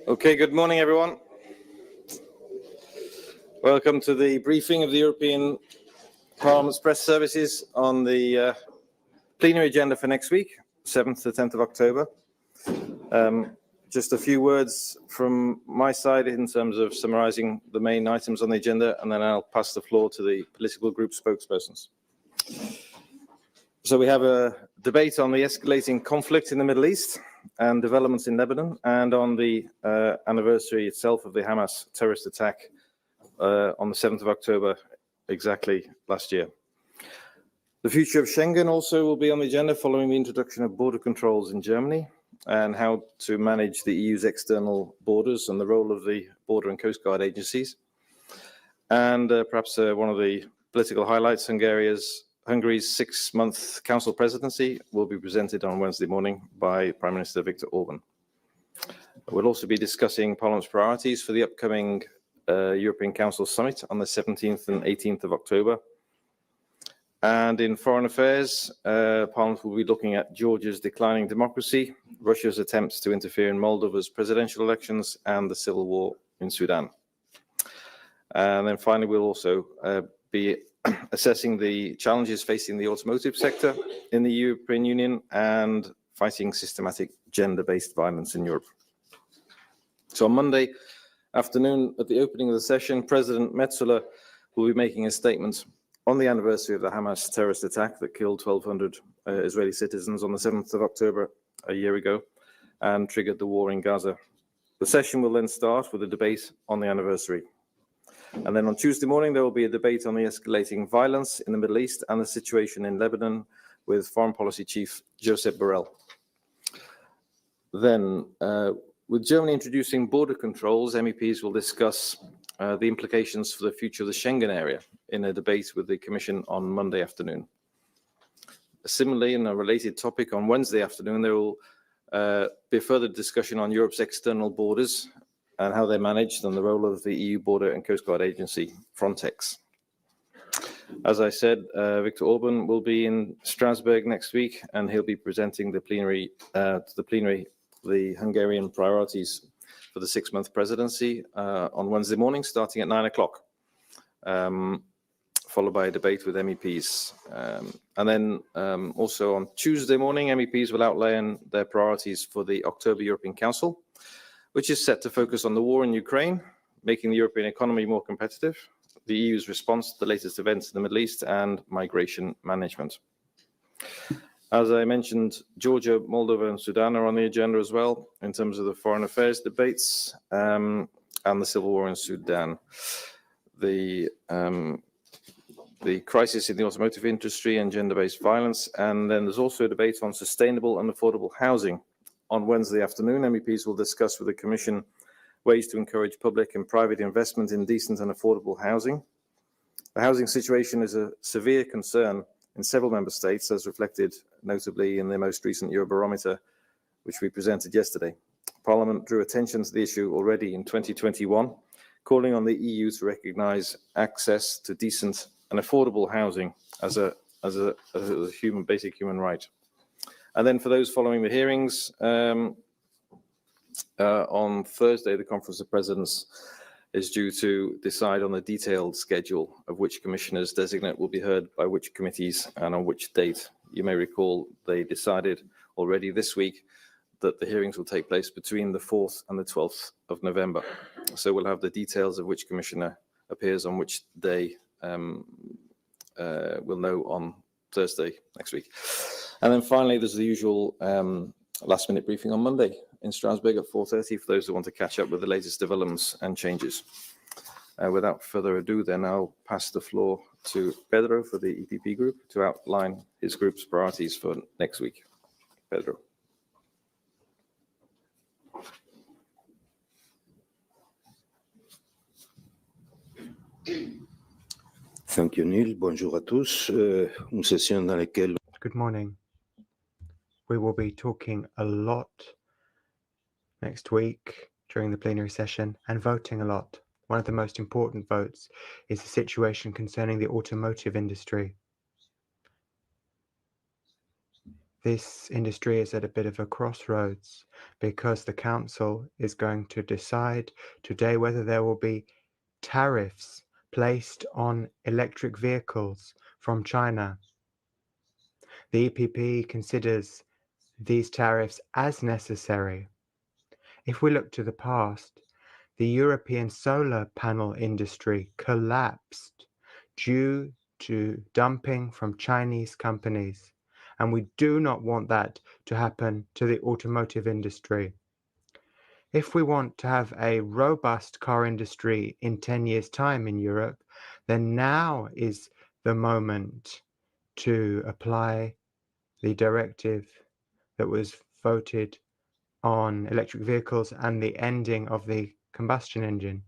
Okay, good morning, everyone. Welcome to the briefing of the European Parliament's press services on the plenary agenda for next week, 7th to 10th of October. Just a few words from my side in terms of summarizing the main items on the agenda, and then I'll pass the floor to the political group spokespersons. So we have a debate on the escalating conflict in the Middle East and developments in Lebanon, and on the anniversary itself of the Hamas terrorist attack on the 7th of October, exactly last year. The future of Schengen also will be on the agenda following the introduction of border controls in Germany, and how to manage the EU's external borders and the role of the border and coast guard agencies. And perhaps one of the political highlights, Hungary's 6-month council presidency will be presented on Wednesday morning by Prime Minister Viktor Orban. We'll also be discussing Parliament's priorities for the upcoming European Council summit on the 17th and 18th of October. And in foreign affairs, Parliament will be looking at Georgia's declining democracy, Russia's attempts to interfere in Moldova's presidential elections, and the civil war in Sudan. And then finally, we'll also be assessing the challenges facing the automotive sector in the European Union and fighting systematic gender-based violence in Europe. So on Monday afternoon, at the opening of the session, President Metsola will be making a statement on the anniversary of the Hamas terrorist attack that killed 1,200 Israeli citizens on the 7th of October a year ago and triggered the war in Gaza. The session will then start with a debate on the anniversary. And then on Tuesday morning, there will be a debate on the escalating violence in the Middle East and the situation in Lebanon with Foreign Policy Chief Josep Borrell. Then, with Germany introducing border controls, MEPs will discuss the implications for the future of the Schengen area in a debate with the Commission on Monday afternoon. Similarly, in a related topic, on Wednesday afternoon, there will be a further discussion on Europe's external borders and how they're managed, and the role of the EU Border and Coast Guard Agency, Frontex. As I said, Viktor Orban will be in Strasbourg next week, and he'll be presenting the Hungarian priorities for the 6-month presidency on Wednesday morning, starting at 9 o'clock, followed by a debate with MEPs. And then also on Tuesday morning, MEPs will outline their priorities for the October European Council, which is set to focus on the war in Ukraine, making the European economy more competitive, the EU's response to the latest events in the Middle East, and migration management. As I mentioned, Georgia, Moldova, and Sudan are on the agenda as well in terms of the foreign affairs debates and the civil war in Sudan. The crisis in the automotive industry and gender-based violence, and then there's also a debate on sustainable and affordable housing. On Wednesday afternoon, MEPs will discuss with the Commission ways to encourage public and private investment in decent and affordable housing. The housing situation is a severe concern in several member states, as reflected notably in the most recent Eurobarometer, which we presented yesterday. Parliament drew attention to the issue already in 2021, calling on the EU to recognise access to decent and affordable housing as a basic human right. And then for those following the hearings, on Thursday, the Conference of Presidents is due to decide on the detailed schedule of which commissioners designate will be heard by which committees and on which date. You may recall they decided already this week that the hearings will take place between the 4th and the 12th of November. So we'll have the details of which commissioner appears on which day. We'll know on Thursday next week. And then finally, there's the usual last-minute briefing on Monday in Strasbourg at 4:30 for those who want to catch up with the latest developments and changes. Without further ado, then I'll pass the floor to Pedro for the EPP group to outline his group's priorities for next week. Pedro. Thank you, Neil. Bonjour à tous. Une session dans laquelle... Good morning. We will be talking a lot next week during the plenary session and voting a lot. One of the most important votes is the situation concerning the automotive industry. This industry is at a bit of a crossroads because the Council is going to decide today whether there will be tariffs placed on electric vehicles from China. The EPP considers these tariffs as necessary. If we look to the past, the European solar panel industry collapsed due to dumping from Chinese companies, and we do not want that to happen to the automotive industry. If we want to have a robust car industry in 10 years' time in Europe, then now is the moment to apply the directive that was voted on electric vehicles and the ending of the combustion engine.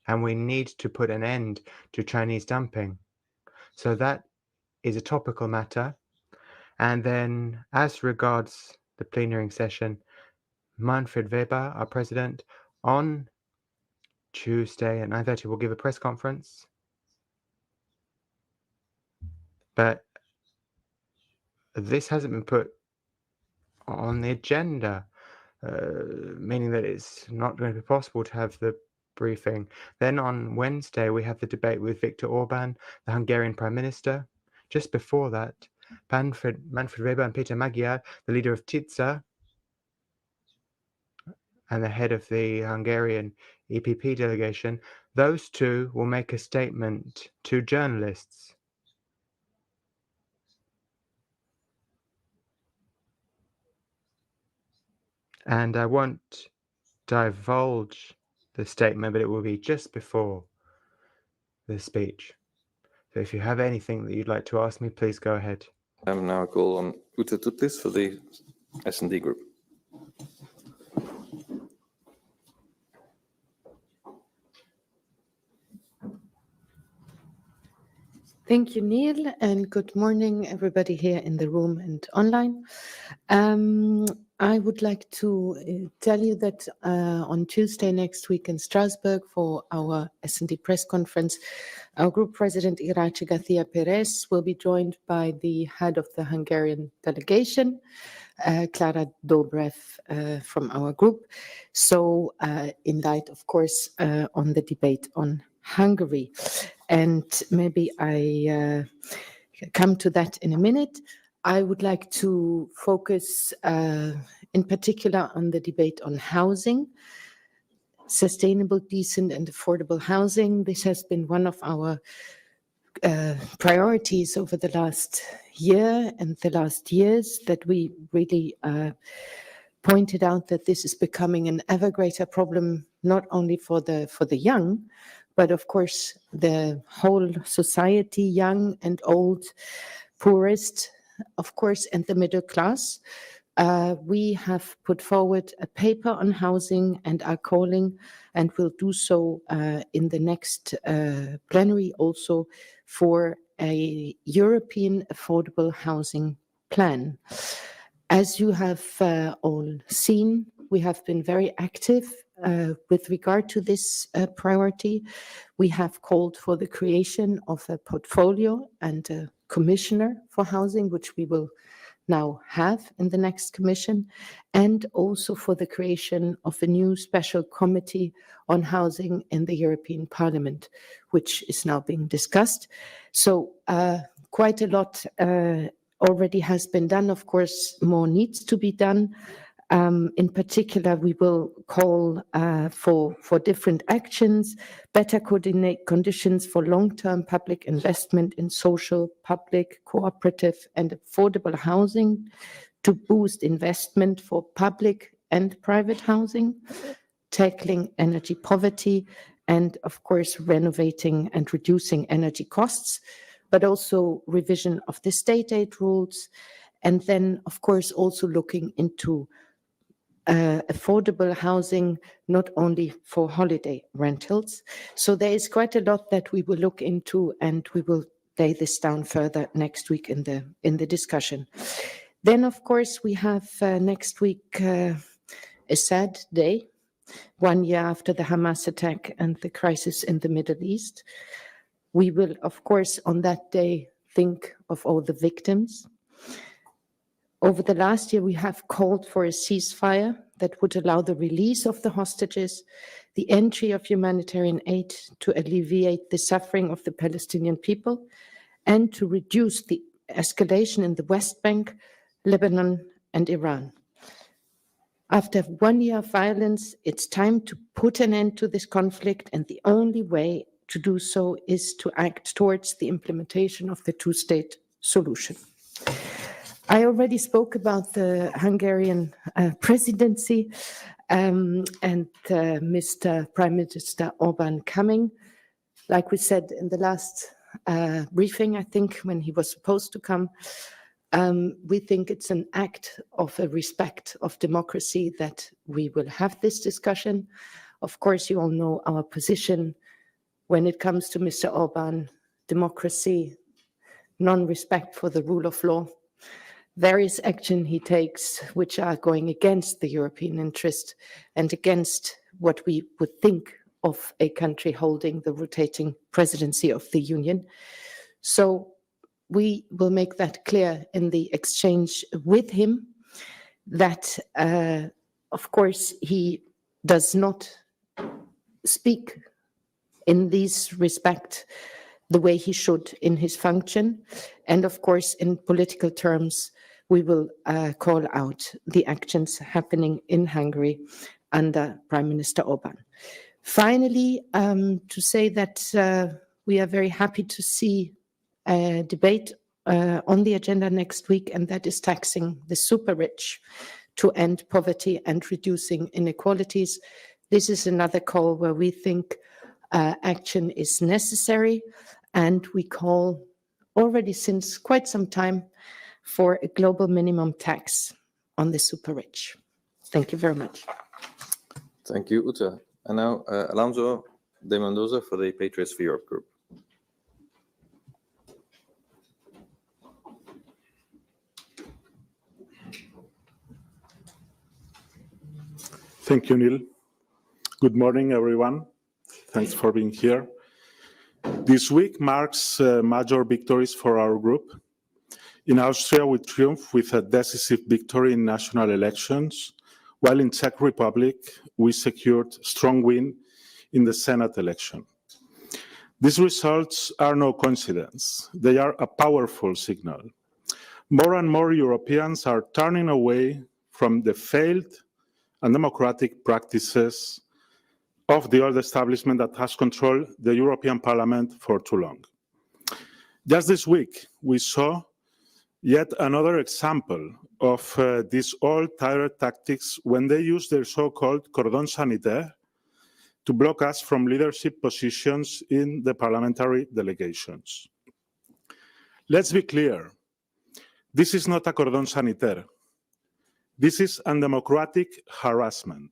And we need to put an end to Chinese dumping. So that is a topical matter. And then as regards the plenary session, Manfred Weber, our president, on Tuesday at 9:30 will give a press conference. But this hasn't been put on the agenda, meaning that it's not going to be possible to have the briefing. Then on Wednesday, we have the debate with Viktor Orban, the Hungarian Prime Minister. Just before that, Manfred Weber and Peter Magyar, the leader of TITSA and the head of the Hungarian EPP delegation, those two will make a statement to journalists. And I won't divulge the statement, but it will be just before the speech. So if you have anything that you'd like to ask me, please go ahead. I have now a call on Ute Tutlis for the S&D Group. Thank you, Neil, and good morning, everybody here in the room and online. I would like to tell you that on Tuesday next week in Strasbourg for our S&D press conference, our group president, Irache García Pérez, will be joined by the head of the Hungarian delegation, Klára Dobrev from our group. So in light, of course, on the debate on Hungary. And maybe I come to that in a minute. I would like to focus in particular on the debate on housing, sustainable, decent and affordable housing. This has been one of our priorities over the last year and the last years, that we really pointed out that this is becoming an ever greater problem, not only for the young, but of course the whole society, young and old, poorest, of course, and the middle class. We have put forward a paper on housing and are calling, and will do so in the next plenary also, for a European affordable housing plan. As you have all seen, we have been very active with regard to this priority. We have called for the creation of a portfolio and a commissioner for housing, which we will now have in the next commission, and also for the creation of a new special committee on housing in the European Parliament, which is now being discussed. So quite a lot already has been done. Of course, more needs to be done. In particular, we will call for different actions, better coordinate conditions for long-term public investment in social, public, cooperative and affordable housing, to boost investment for public and private housing, tackling energy poverty, and of course, renovating and reducing energy costs, but also revision of the state aid rules. And then, of course, also looking into affordable housing, not only for holiday rentals. So there is quite a lot that we will look into, and we will lay this down further next week in the discussion. Then, of course, we have next week a sad day, 1 year after the Hamas attack and the crisis in the Middle East. We will, of course, on that day, think of all the victims. Over the last year, we have called for a ceasefire that would allow the release of the hostages, the entry of humanitarian aid to alleviate the suffering of the Palestinian people, and to reduce the escalation in the West Bank, Lebanon, and Iran. After 1 year of violence, it's time to put an end to this conflict, and the only way to do so is to act towards the implementation of the two-state solution. I already spoke about the Hungarian presidency and Mr. Prime Minister Orbán coming. Like we said in the last briefing, I think, when he was supposed to come, we think it's an act of a respect of democracy that we will have this discussion. Of course, you all know our position when it comes to Mr. Orbán: democracy, non-respect for the rule of law, various action he takes which are going against the European interest and against what we would think of a country holding the rotating presidency of the Union. So we will make that clear in the exchange with him that, of course, he does not speak in this respect the way he should in his function. And of course, in political terms, we will call out the actions happening in Hungary under Prime Minister Orbán. Finally, to say that we are very happy to see a debate on the agenda next week, and that is taxing the super rich to end poverty and reducing inequalities. This is another call where we think action is necessary, and we call already since quite some time for a global minimum tax on the super rich. Thank you very much. Thank you, Ute. And now Alonso de Mendoza for the Patriots for Europe group. Thank you, Neil. Good morning, everyone. Thanks for being here. This week marks major victories for our group. In Austria, we triumphed with a decisive victory in national elections, while in Czech Republic, we secured strong win in the Senate election. These results are no coincidence. They are a powerful signal. More and more Europeans are turning away from the failed and democratic practices of the old establishment that has controlled the European Parliament for too long. Just this week, we saw yet another example of these old tired tactics when they use their so-called cordon sanitaire to block us from leadership positions in the parliamentary delegations. Let's be clear. This is not a cordon sanitaire. This is undemocratic harassment.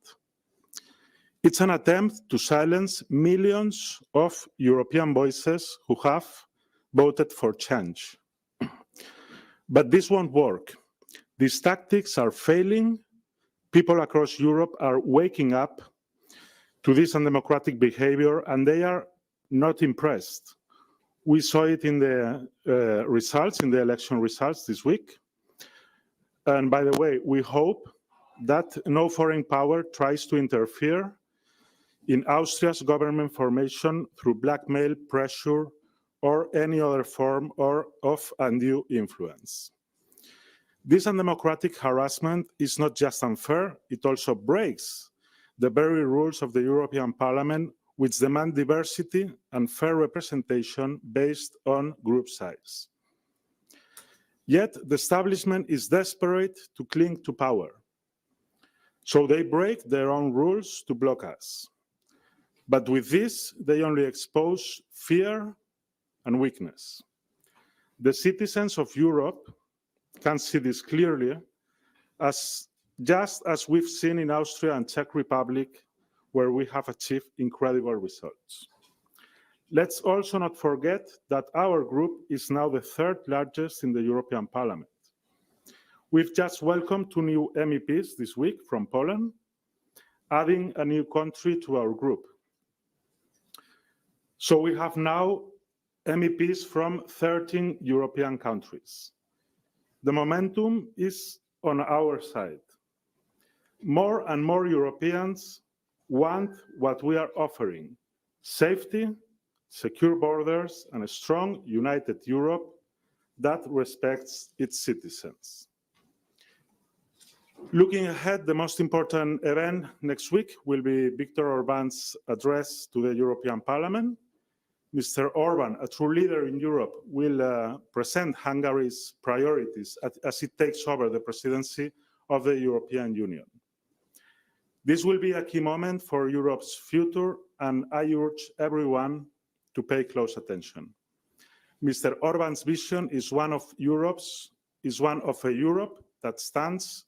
It's an attempt to silence millions of European voices who have voted for change. But this won't work. These tactics are failing. People across Europe are waking up to this undemocratic behavior, and they are not impressed. We saw it in the results, in the election results this week. And by the way, we hope that no foreign power tries to interfere in Austria's government formation through blackmail, pressure, or any other form of undue influence. This undemocratic harassment is not just unfair, it also breaks the very rules of the European Parliament, which demand diversity and fair representation based on group size. Yet the establishment is desperate to cling to power. So they break their own rules to block us. But with this, they only expose fear and weakness. The citizens of Europe can see this clearly, just as we've seen in Austria and Czech Republic, where we have achieved incredible results. Let's also not forget that our group is now the third largest in the European Parliament. We've just welcomed 2 new MEPs this week from Poland, adding a new country to our group. So we have now MEPs from 13 European countries. The momentum is on our side. More and more Europeans want what we are offering: safety, secure borders, and a strong, united Europe that respects its citizens. Looking ahead, the most important event next week will be Viktor Orbán's address to the European Parliament. Mr. Orbán, a true leader in Europe, will present Hungary's priorities as it takes over the presidency of the European Union. This will be a key moment for Europe's future, and I urge everyone to pay close attention. Mr. Orbán's vision is one of a Europe that stands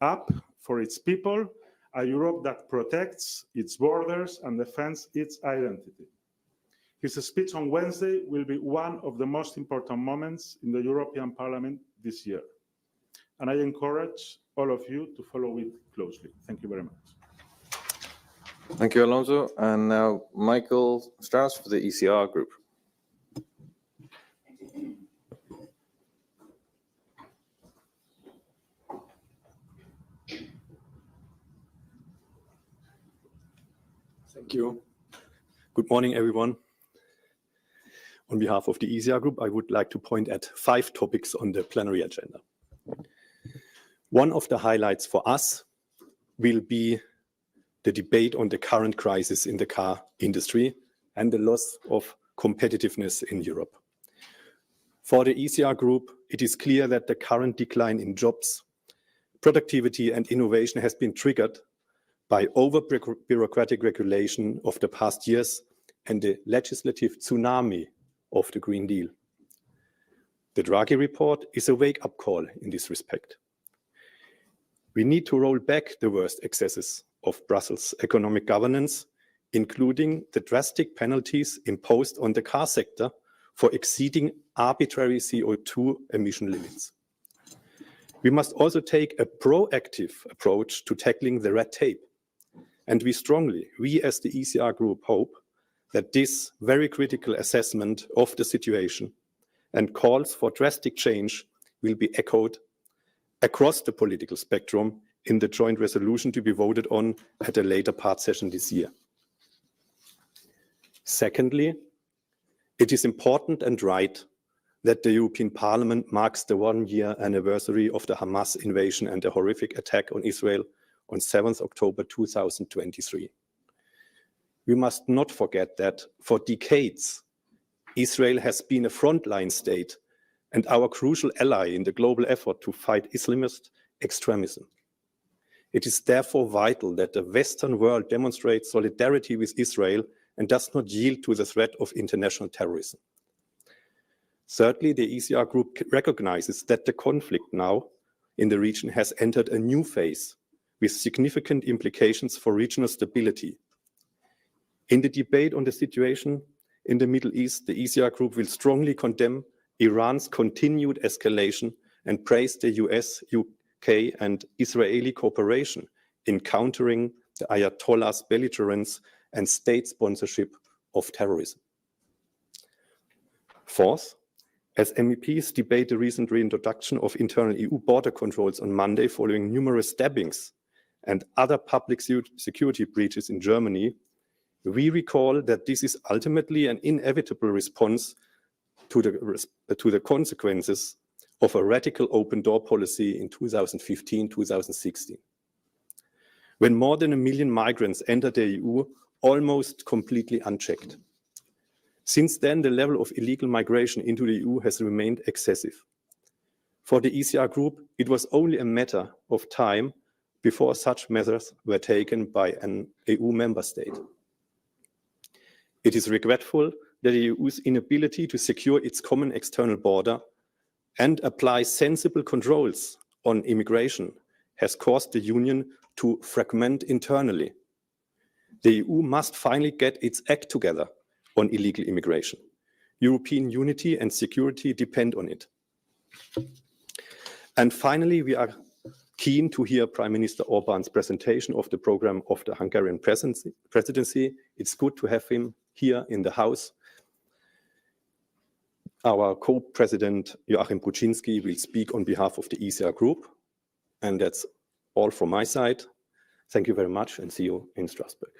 up for its people, a Europe that protects its borders and defends its identity. His speech on Wednesday will be one of the most important moments in the European Parliament this year. And I encourage all of you to follow it closely. Thank you very much. Thank you, Alonso. And now Michael Strauss for the ECR group. Thank you. Good morning, everyone. On behalf of the ECR group, I would like to point at 5 topics on the plenary agenda. One of the highlights for us will be the debate on the current crisis in the car industry and the loss of competitiveness in Europe. For the ECR group, it is clear that the current decline in jobs, productivity and innovation has been triggered by over-bureaucratic regulation of the past years and the legislative tsunami of the Green Deal. The Draghi report is a wake-up call in this respect. We need to roll back the worst excesses of Brussels' economic governance, including the drastic penalties imposed on the car sector for exceeding arbitrary CO2 emission limits. We must also take a proactive approach to tackling the red tape. And we as the ECR group hope that this very critical assessment of the situation and calls for drastic change will be echoed across the political spectrum in the joint resolution to be voted on at a later part session this year. Secondly, it is important and right that the European Parliament marks the 1-year anniversary of the Hamas invasion and the horrific attack on Israel on 7th October 2023. We must not forget that for decades, Israel has been a frontline state and our crucial ally in the global effort to fight Islamist extremism. It is therefore vital that the Western world demonstrates solidarity with Israel and does not yield to the threat of international terrorism. Thirdly, the ECR group recognizes that the conflict now in the region has entered a new phase with significant implications for regional stability. In the debate on the situation in the Middle East, the ECR group will strongly condemn Iran's continued escalation and praise the US, UK, and Israeli cooperation in countering the Ayatollah's belligerence and state sponsorship of terrorism. Fourth, as MEPs debate the recent reintroduction of internal EU border controls on Monday following numerous stabbings and other public security breaches in Germany, we recall that this is ultimately an inevitable response to the consequences of a radical open door policy in 2015-2016. When more than 1 million migrants entered the EU almost completely unchecked. Since then, the level of illegal migration into the EU has remained excessive. For the ECR group, it was only a matter of time before such measures were taken by an EU member state. It is regretful that the EU's inability to secure its common external border and apply sensible controls on immigration has caused the Union to fragment internally. The EU must finally get its act together on illegal immigration. European unity and security depend on it. And finally, we are keen to hear Prime Minister Orban's presentation of the program of the Hungarian presidency. It's good to have him here in the House. Our co-president, Joachim Bruczynski, will speak on behalf of the ECR Group. And that's all from my side. Thank you very much and see you in Strasbourg.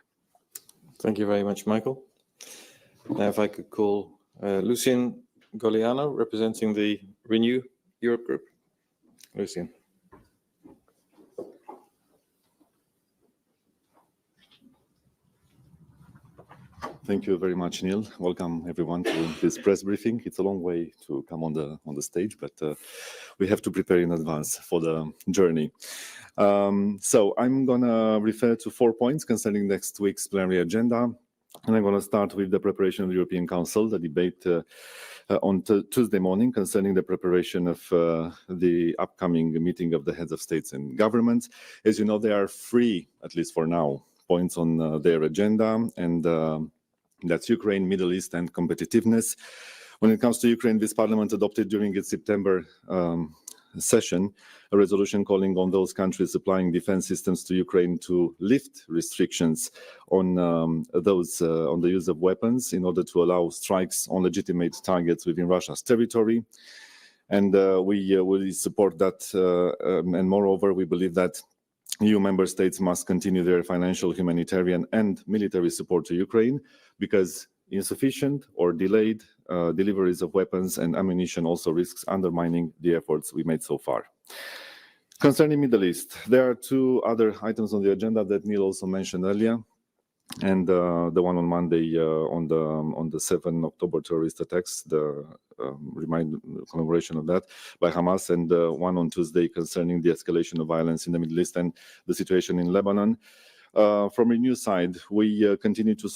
Thank you very much, Michael. Now, if I could call Lucien Goliano, representing the Renew Europe Group. Lucien. Thank you very much, Neil. Welcome everyone to this press briefing. It's a long way to come on the stage, but we have to prepare in advance for the journey. So I'm gonna refer to 4 points concerning next week's plenary agenda. And I'm gonna start with the preparation of the European Council, the debate on Tuesday morning concerning the preparation of the upcoming meeting of the heads of states and governments. As you know, there are 3, at least for now, points on their agenda, and that's Ukraine, Middle East, and competitiveness. When it comes to Ukraine, this parliament adopted during its September session a resolution calling on those countries supplying defense systems to Ukraine to lift restrictions on on the use of weapons in order to allow strikes on legitimate targets within Russia's territory. And we support that. And moreover, we believe that EU member states must continue their financial, humanitarian, and military support to Ukraine, because insufficient or delayed deliveries of weapons and ammunition also risks undermining the efforts we made so far. Concerning Middle East, there are 2 other items on the agenda that Neil also mentioned earlier, and the one on Monday on the 7 October terrorist attacks, the commemoration of that by Hamas, and one on Tuesday concerning the escalation of violence in the Middle East and the situation in Lebanon. From Renew side, we continue to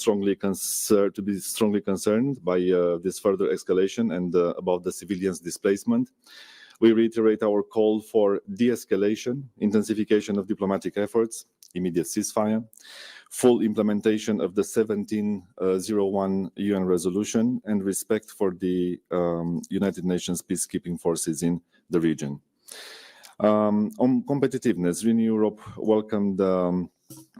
be strongly concerned by this further escalation and about the civilians' displacement. We reiterate our call for de-escalation, intensification of diplomatic efforts, immediate ceasefire, full implementation of the 1701 UN resolution, and respect for the United Nations peacekeeping forces in the region. On competitiveness, Renew Europe welcomed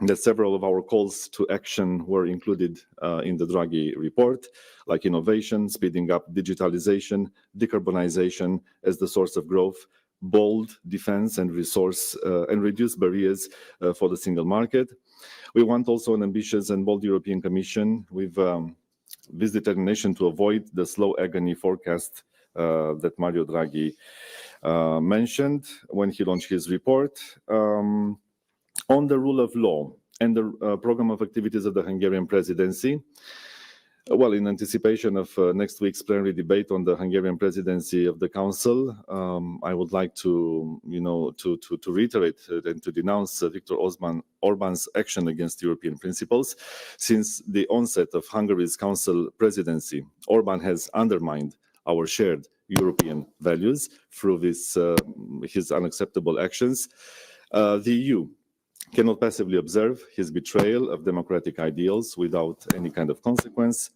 that several of our calls to action were included in the Draghi report, like innovation, speeding up digitalization, decarbonization as the source of growth, bold defense and resource and reduce barriers for the single market. We want also an ambitious and bold European Commission with this determination to avoid the slow agony forecast that Mario Draghi mentioned when he launched his report. On the rule of law and the program of activities of the Hungarian presidency, well, in anticipation of next week's plenary debate on the Hungarian presidency of the Council, I would like to reiterate and to denounce Viktor Orban's action against European principles. Since the onset of Hungary's Council presidency, Orban has undermined our shared European values through his unacceptable actions. The EU cannot passively observe his betrayal of democratic ideals without any kind of consequence.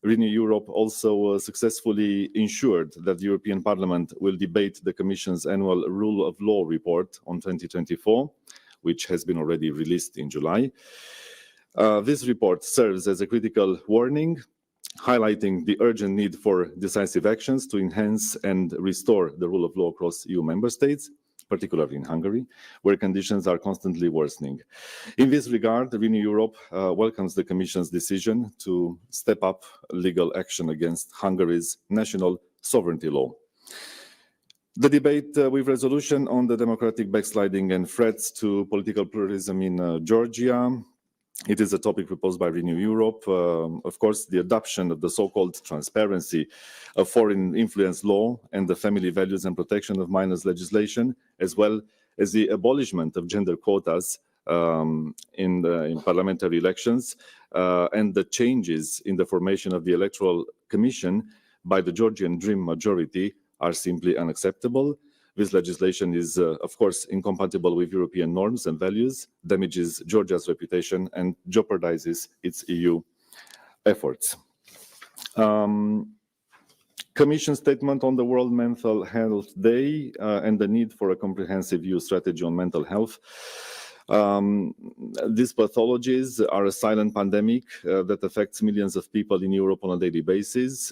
Renew Europe also successfully ensured that the European Parliament will debate the Commission's annual Rule of Law report on 2024, which has been already released in July. This report serves as a critical warning, highlighting the urgent need for decisive actions to enhance and restore the rule of law across EU member states, particularly in Hungary, where conditions are constantly worsening. In this regard, Renew Europe welcomes the Commission's decision to step up legal action against Hungary's national sovereignty law. The debate with resolution on the democratic backsliding and threats to political pluralism in Georgia. It is a topic proposed by Renew Europe. Of course, the adoption of the so-called transparency of foreign influence law and the family values and protection of minors legislation, as well as the abolishment of gender quotas in parliamentary elections, and the changes in the formation of the Electoral Commission by the Georgian Dream majority are simply unacceptable. This legislation is, of course, incompatible with European norms and values, damages Georgia's reputation, and jeopardizes its EU efforts. Commission statement on the World Mental Health Day and the need for a comprehensive EU strategy on mental health. These pathologies are a silent pandemic that affects millions of people in Europe on a daily basis.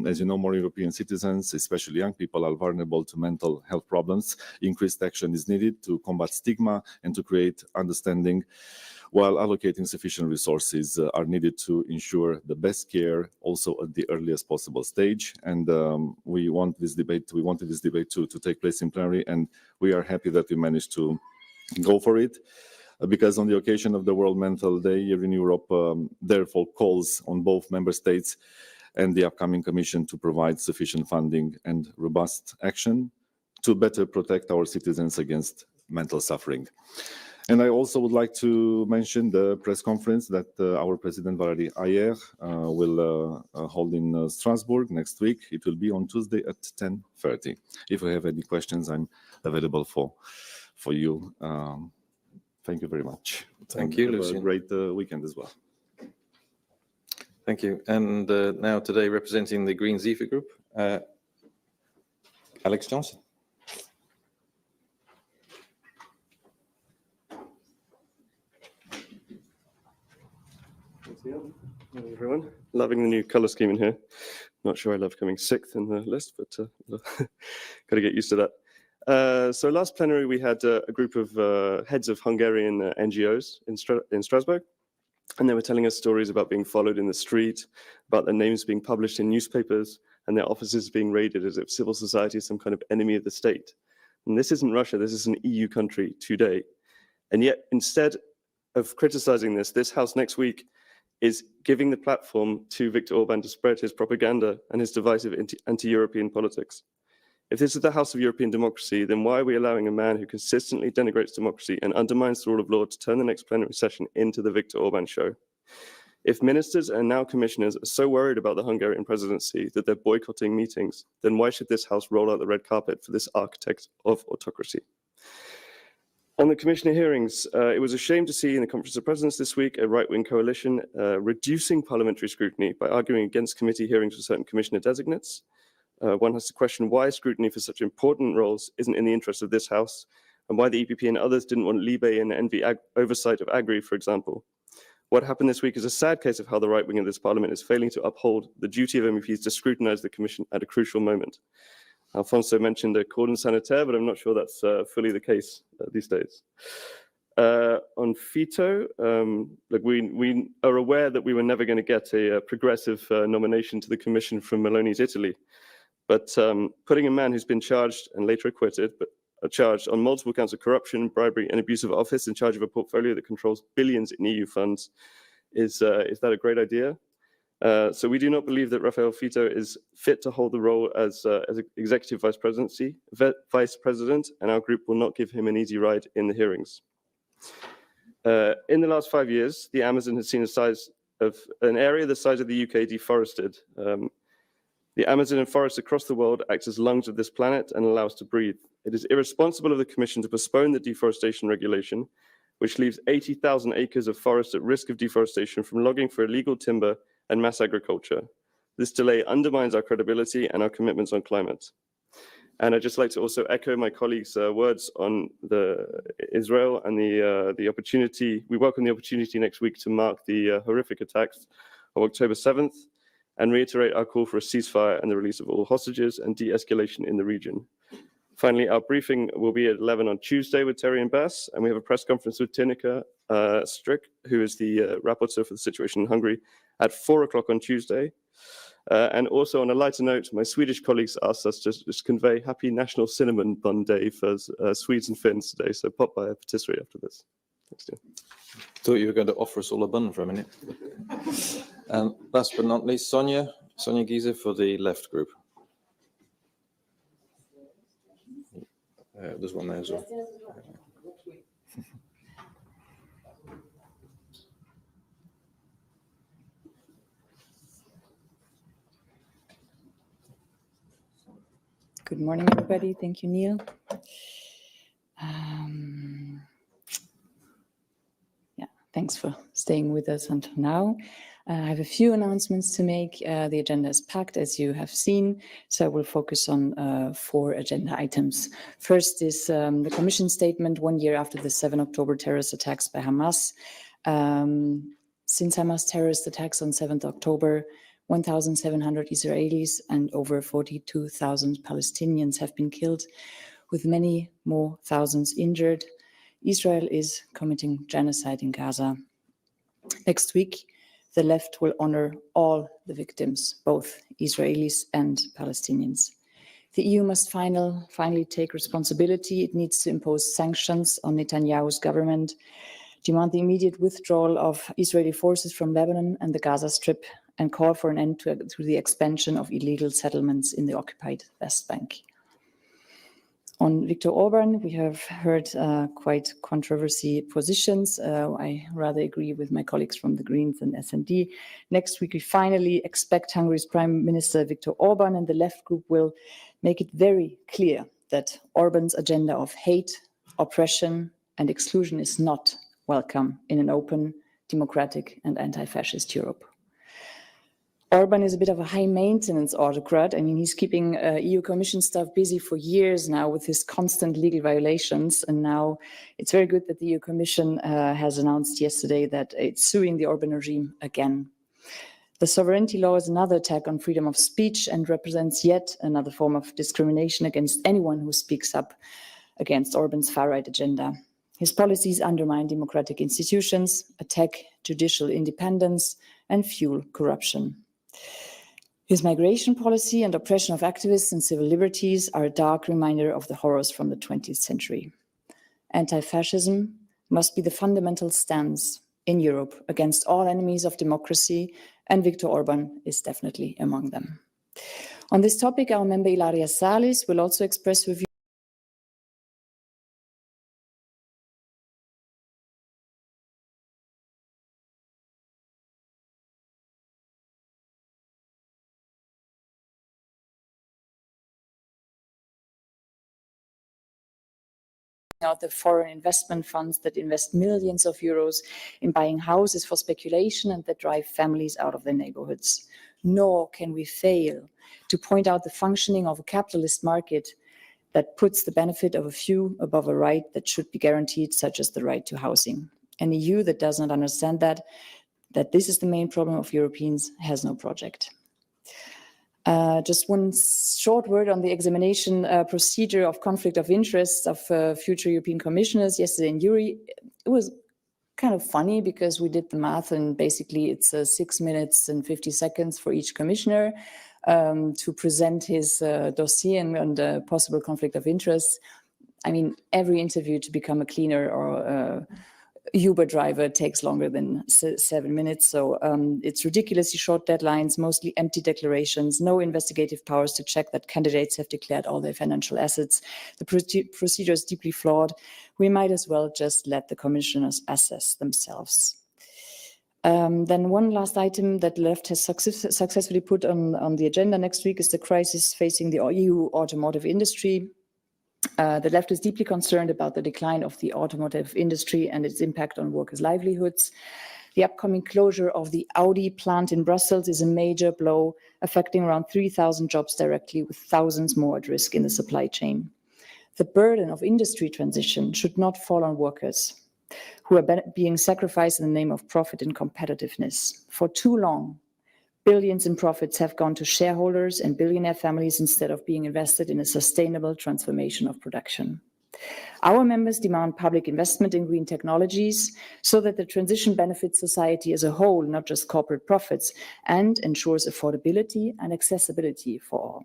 As you know, more European citizens, especially young people, are vulnerable to mental health problems. Increased action is needed to combat stigma and to create understanding, while allocating sufficient resources are needed to ensure the best care also at the earliest possible stage. And we wanted this debate to take place in plenary, and we are happy that we managed to go for it, because on the occasion of the World Mental Day here in Europe, therefore calls on both member states and the upcoming Commission to provide sufficient funding and robust action to better protect our citizens against mental suffering. And I also would like to mention the press conference that our President Valérie Ayer will hold in Strasbourg next week. It will be on Tuesday at 10:30. If you have any questions, I'm available for you. Thank you very much. Thank you, Have Lucien. a great weekend as well. Thank you. And now today representing the Green Zephyr Group, Alex Johnson. Hello, everyone. Loving the new colour scheme in here. Not sure I love coming sixth in the list, but got to get used to that. So last plenary, we had a group of heads of Hungarian NGOs in Strasbourg, and they were telling us stories about being followed in the street, about their names being published in newspapers, and their offices being raided as if civil society is some kind of enemy of the state. And this isn't Russia, this is an EU country today. And yet, instead of criticizing this House next week is giving the platform to Viktor Orban to spread his propaganda and his divisive anti-European politics. If this is the House of European democracy, then why are we allowing a man who consistently denigrates democracy and undermines the rule of law to turn the next plenary session into the Viktor Orban show? If ministers and now commissioners are so worried about the Hungarian presidency that they're boycotting meetings, then why should this House roll out the red carpet for this architect of autocracy? On the commissioner hearings, it was a shame to see in the Conference of Presidents this week a right-wing coalition reducing parliamentary scrutiny by arguing against committee hearings for certain commissioner designates. One has to question why scrutiny for such important roles isn't in the interest of this House, and why the EPP and others didn't want Libe and Envy oversight of Agri, for example. What happened this week is a sad case of how the right wing of this parliament is failing to uphold the duty of MEPs to scrutinise the Commission at a crucial moment. Alfonso mentioned a cordon sanitaire, but I'm not sure that's fully the case these days. On Fito, look, we are aware that we were never going to get a progressive nomination to the Commission from Meloni's Italy. But putting a man who's been charged and later acquitted, but charged on multiple counts of corruption, bribery, and abuse of office in charge of a portfolio that controls billions in EU funds, is that a great idea? So we do not believe that Rafael Fito is fit to hold the role as executive vice president, and our group will not give him an easy ride in the hearings. In the last 5 years, the Amazon has seen an area the size of the UK deforested. The Amazon and forests across the world act as lungs of this planet and allow us to breathe. It is irresponsible of the Commission to postpone the deforestation regulation, which leaves 80,000 acres of forest at risk of deforestation from logging for illegal timber and mass agriculture. This delay undermines our credibility and our commitments on climate. And I'd just like to also echo my colleagues' words on Israel and the opportunity. We welcome the opportunity next week to mark the horrific attacks of October 7th and reiterate our call for a ceasefire and the release of all hostages and de-escalation in the region. Finally, our briefing will be at 11 on Tuesday with Terry and Bass, and we have a press conference with Tineke Strick, who is the rapporteur for the situation in Hungary, at 4 o'clock on Tuesday. And also on a lighter note, my Swedish colleagues asked us to just convey happy National Cinnamon Bun Day for Swedes and Finns today, so pop by a patisserie after this. Thanks, Tim. Thought you were going to offer us all a bun for a minute. And last but not least, Sonia Giese for the Left Group. There's one there as well. Good morning, everybody. Thank you, Neil. Thanks for staying with us until now. I have a few announcements to make. The agenda is packed, as you have seen, so I will focus on 4 agenda items. First is the Commission statement 1 year after the 7 October terrorist attacks by Hamas. Since Hamas terrorist attacks on 7th October, 1,700 Israelis and over 42,000 Palestinians have been killed, with many more thousands injured. Israel is committing genocide in Gaza. Next week, the left will honor all the victims, both Israelis and Palestinians. The EU must finally take responsibility. It needs to impose sanctions on Netanyahu's government, demand the immediate withdrawal of Israeli forces from Lebanon and the Gaza Strip, and call for an end to the expansion of illegal settlements in the occupied West Bank. On Viktor Orban, we have heard quite controversial positions. I rather agree with my colleagues from the Greens and SD. Next week, we finally expect Hungary's Prime Minister Viktor Orban, and the left group will make it very clear that Orban's agenda of hate, oppression, and exclusion is not welcome in an open, democratic, and anti-fascist Europe. Orban is a bit of a high-maintenance autocrat. I mean, he's keeping EU Commission staff busy for years now with his constant legal violations. And now it's very good that the EU Commission has announced yesterday that it's suing the Orban regime again. The sovereignty law is another attack on freedom of speech and represents yet another form of discrimination against anyone who speaks up against Orban's far-right agenda. His policies undermine democratic institutions, attack judicial independence, and fuel corruption. His migration policy and oppression of activists and civil liberties are a dark reminder of the horrors from the 20th century. Anti-fascism must be the fundamental stance in Europe against all enemies of democracy, and Viktor Orban is definitely among them. On this topic, our member Ilaria Salis will also express her view out the foreign investment funds that invest millions of euros in buying houses for speculation and that drive families out of their neighborhoods. Nor can we fail to point out the functioning of a capitalist market that puts the benefit of a few above a right that should be guaranteed, such as the right to housing. An EU that does not understand that this is the main problem of Europeans has no project. Just one short word on the examination procedure of conflict of interest of future European commissioners yesterday in Uri. It was kind of funny because we did the math and basically it's 6 minutes and 50 seconds for each commissioner to present his dossier and possible conflict of interest. I mean, every interview to become a cleaner or Uber driver takes longer than 7 minutes. So it's ridiculously short deadlines, mostly empty declarations, no investigative powers to check that candidates have declared all their financial assets. The procedure is deeply flawed. We might as well just let the commissioners assess themselves. Then one last item that the left has successfully put on the agenda next week is the crisis facing the EU automotive industry. The left is deeply concerned about the decline of the automotive industry and its impact on workers' livelihoods. The upcoming closure of the Audi plant in Brussels is a major blow, affecting around 3,000 jobs directly, with thousands more at risk in the supply chain. The burden of industry transition should not fall on workers who are being sacrificed in the name of profit and competitiveness. For too long, billions in profits have gone to shareholders and billionaire families instead of being invested in a sustainable transformation of production. Our members demand public investment in green technologies so that the transition benefits society as a whole, not just corporate profits, and ensures affordability and accessibility for all.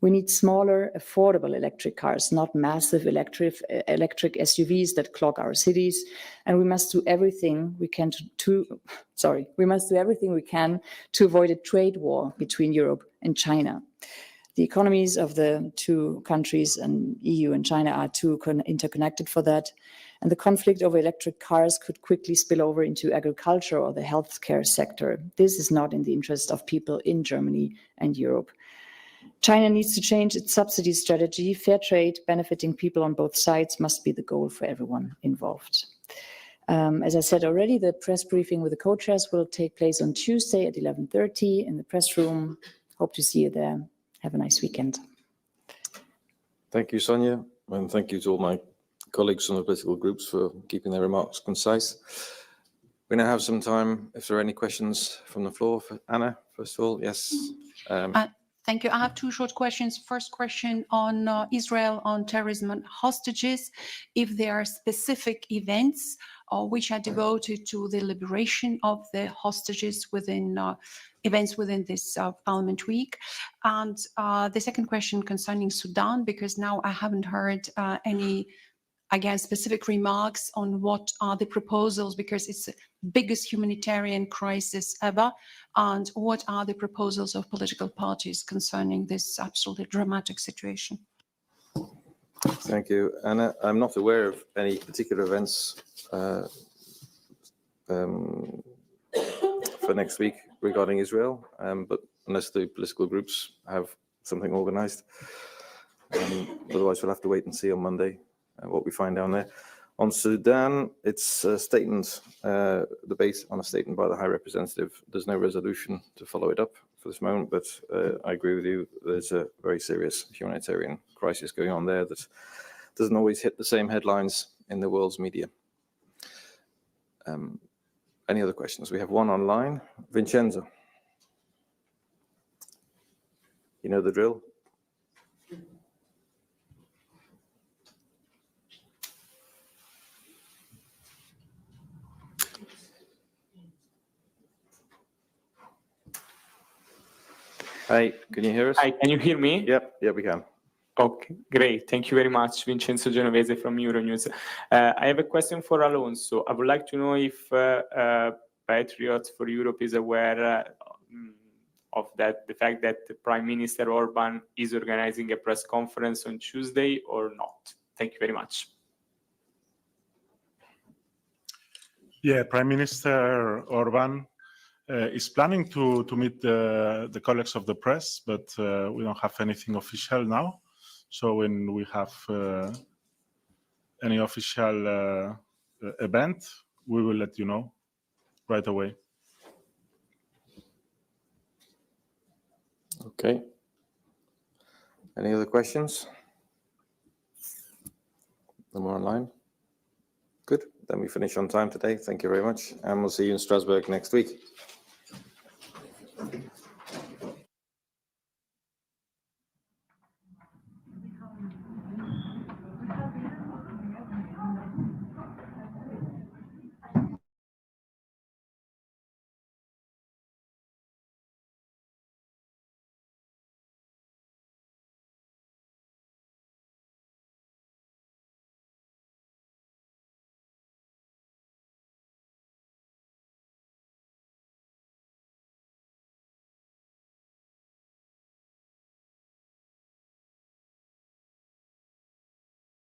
We need smaller, affordable electric cars, not massive electric SUVs that clog our cities. And we must do everything we can to avoid a trade war between Europe and China. The economies of the two countries, and EU and China, are too interconnected for that. And the conflict over electric cars could quickly spill over into agriculture or the healthcare sector. This is not in the interest of people in Germany and Europe. China needs to change its subsidy strategy. Fair trade benefiting people on both sides must be the goal for everyone involved. As I said already, the press briefing with the co-chairs will take place on Tuesday at 11:30 in the press room. Hope to see you there. Have a nice weekend. Thank you, Sonia, and thank you to all my colleagues from the political groups for keeping their remarks concise. We now have some time if there are any questions from the floor. For Anna, first of all, yes. Thank you. I have two short questions. First question on Israel, on terrorism and hostages. If there are specific events which are devoted to the liberation of the hostages within events within this Parliament week. And the second question concerning Sudan, because now I haven't heard any, again, specific remarks on what are the proposals, because it's the biggest humanitarian crisis ever, and what are the proposals of political parties concerning this absolutely dramatic situation? Thank you, Anna. I'm not aware of any particular events for next week regarding Israel, but unless the political groups have something organized. Otherwise, we'll have to wait and see on Monday what we find down there. On Sudan, it's a statement, debate on a statement by the High Representative. There's no resolution to follow it up for this moment, but I agree with you. There's a very serious humanitarian crisis going on there that doesn't always hit the same headlines in the world's media. Any other questions? We have one online. Vincenzo. You know the drill. Hi, can you hear us? Hi, can you hear me? Yep, we can. Okay, great. Thank you very much, Vincenzo Genovese from Euronews. I have a question for Alonso. I would like to know if Patriots for Europe is aware of the fact that Prime Minister Orban is organizing a press conference on Tuesday or not. Thank you very much. Yeah, Prime Minister Orban is planning to meet the colleagues of the press, but we don't have anything official now. So when we have any official event, we will let you know right away. Okay. Any other questions? No more online? Good. Then we finish on time today. Thank you very much. And we'll see you in Strasbourg next week.